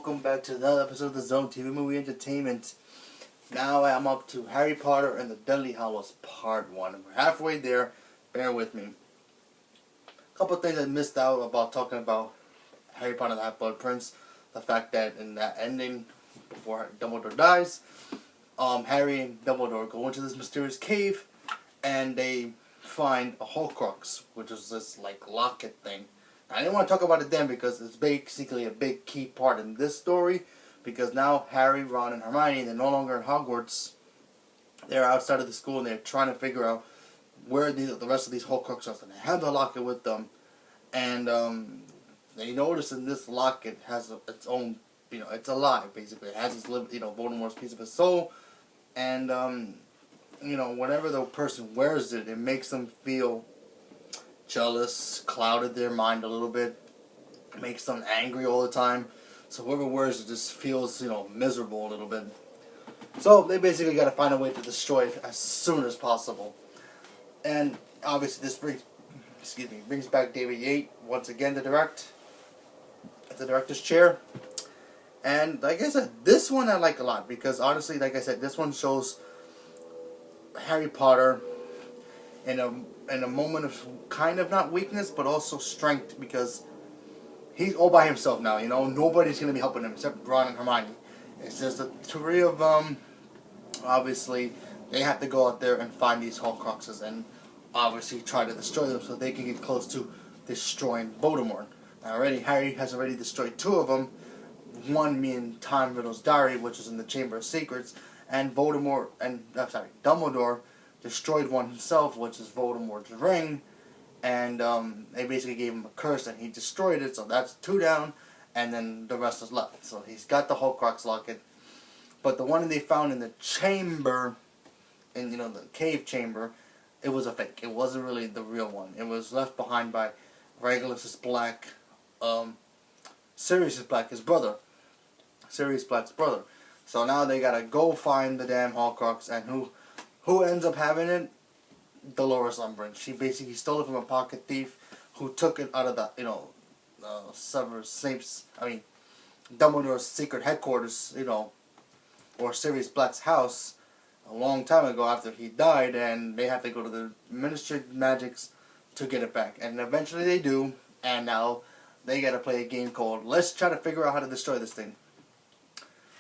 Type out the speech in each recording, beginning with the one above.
welcome back to another episode of the Zone TV Movie Entertainment. Now I'm up to Harry Potter and the Deathly Hallows Part 1. We're halfway there, bear with me. A couple of things I missed out about talking about Harry Potter and the Half-Blood Prince. The fact that in that ending, before Dumbledore dies, Harry and Dumbledore go into this mysterious cave and they find a Horcrux, which is this like locket thing. I didn't want to talk about it then because it's basically a big key part in this story, because now Harry, Ron, and Hermione, they're no longer in Hogwarts. They're outside of the school and they're trying to figure out where the rest of these Horcruxes are. And they have the locket with them, and they notice in this locket has its own, it's alive basically. It has its Voldemort's piece of his soul, and whenever the person wears it, it makes them feel jealous, clouded their mind a little bit, makes them angry all the time. So whoever wears it just feels, miserable a little bit. So they basically got to find a way to destroy it as soon as possible. And obviously this brings back David Yates once again to direct at the director's chair. And like I said, this one I like a lot because honestly, like I said, this one shows Harry Potter in a moment of kind of not weakness but also strength, because he's all by himself now. Nobody's gonna be helping him except Ron and Hermione. It's just the three of them. Obviously, they have to go out there and find these Horcruxes and obviously try to destroy them so they can get close to destroying Voldemort. Now, Harry has already destroyed two of them. One being Tom Riddle's diary, which is in the Chamber of Secrets, and Dumbledore destroyed one himself, which is Voldemort's ring, and they basically gave him a curse and he destroyed it, so that's two down, and then the rest is left. So he's got the Horcrux locket, but the one they found in the chamber, in the cave chamber, it was a fake. It wasn't really the real one. It was left behind by Regulus Black, Sirius Black, his brother. Sirius Black's brother. So now they gotta go find the damn Horcrux, and who ends up having it? Dolores Umbridge. She basically stole it from a pocket thief who took it out of the, Dumbledore's secret headquarters, or Sirius Black's house a long time ago after he died, and they have to go to the Ministry of Magics to get it back. And eventually they do, and now they gotta play a game called Let's Try to Figure Out How to Destroy This Thing.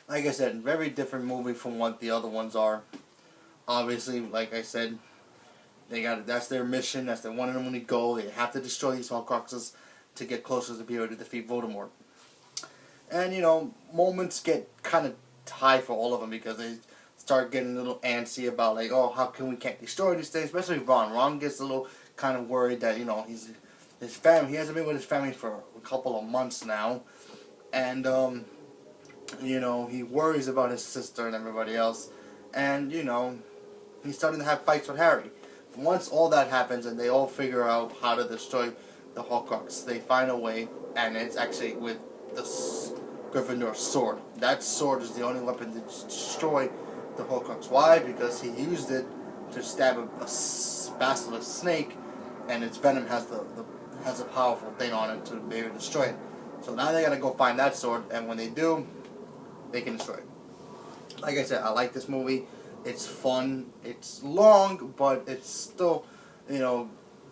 Like I said, very different movie from what the other ones are. Obviously, like I said, that's their mission, that's their one and only goal. They have to destroy these Horcruxes to get closer to be able to defeat Voldemort. And, moments get kind of high for all of them because they start getting a little antsy about, like, oh, how come we can't destroy these things? Especially Ron. Ron gets a little kind of worried that, his family, he hasn't been with his family for a couple of months now. And, he worries about his sister and everybody else. And, he's starting to have fights with Harry. Once all that happens and they all figure out how to destroy the Horcrux, they find a way, and it's actually with the Gryffindor sword. That sword is the only weapon to destroy the Horcrux. Why? Because he used it to stab a basilisk snake, and its venom has a powerful thing on it to be able to destroy it. So now they gotta go find that sword, and when they do, they can destroy it. Like I said, I like this movie. It's fun. It's long, but it's still,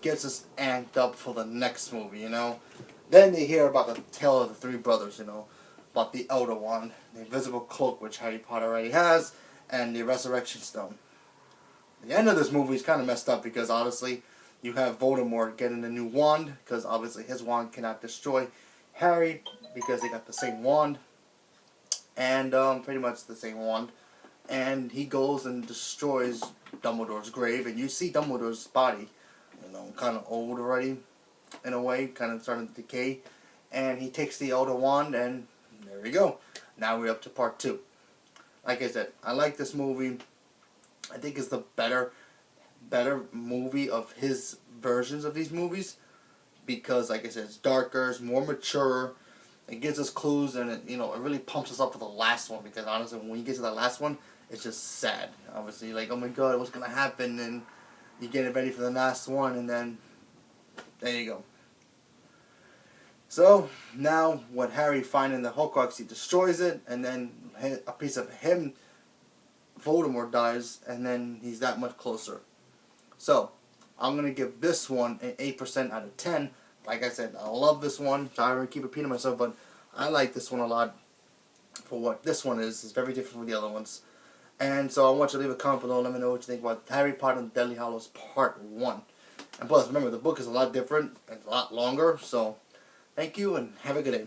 gets us amped up for the next movie, Then they hear about the tale of the three brothers, about the Elder Wand, the invisible cloak, which Harry Potter already has, and the Resurrection Stone. The end of this movie is kind of messed up because, honestly, you have Voldemort getting a new wand, because obviously his wand cannot destroy Harry, because they got the same wand, and pretty much the same wand. And he goes and destroys Dumbledore's grave, and you see Dumbledore's body, kind of old already, in a way, kind of starting to decay. And he takes the Elder Wand, and there we go. Now we're up to part 2. Like I said, I like this movie. I think it's the better movie of his versions of these movies, because, like I said, it's darker, it's more mature. It gives us clues, and it really pumps us up for the last one, because honestly, when you get to the last one, it's just sad. Obviously, like, oh my god, what's gonna happen? And you get it ready for the last one, and then there you go. So now, when Harry finding the Horcrux, he destroys it, and then a piece of him, Voldemort, dies, and then he's that much closer. So I'm gonna give this one an 8% out of 10. Like I said, I love this one. Sorry to keep repeating myself, but I like this one a lot for what this one is. It's very different from the other ones. And so I want you to leave a comment below and let me know what you think about Harry Potter and the Deathly Hallows Part 1. And plus, remember, the book is a lot different and a lot longer. So, thank you and have a good day.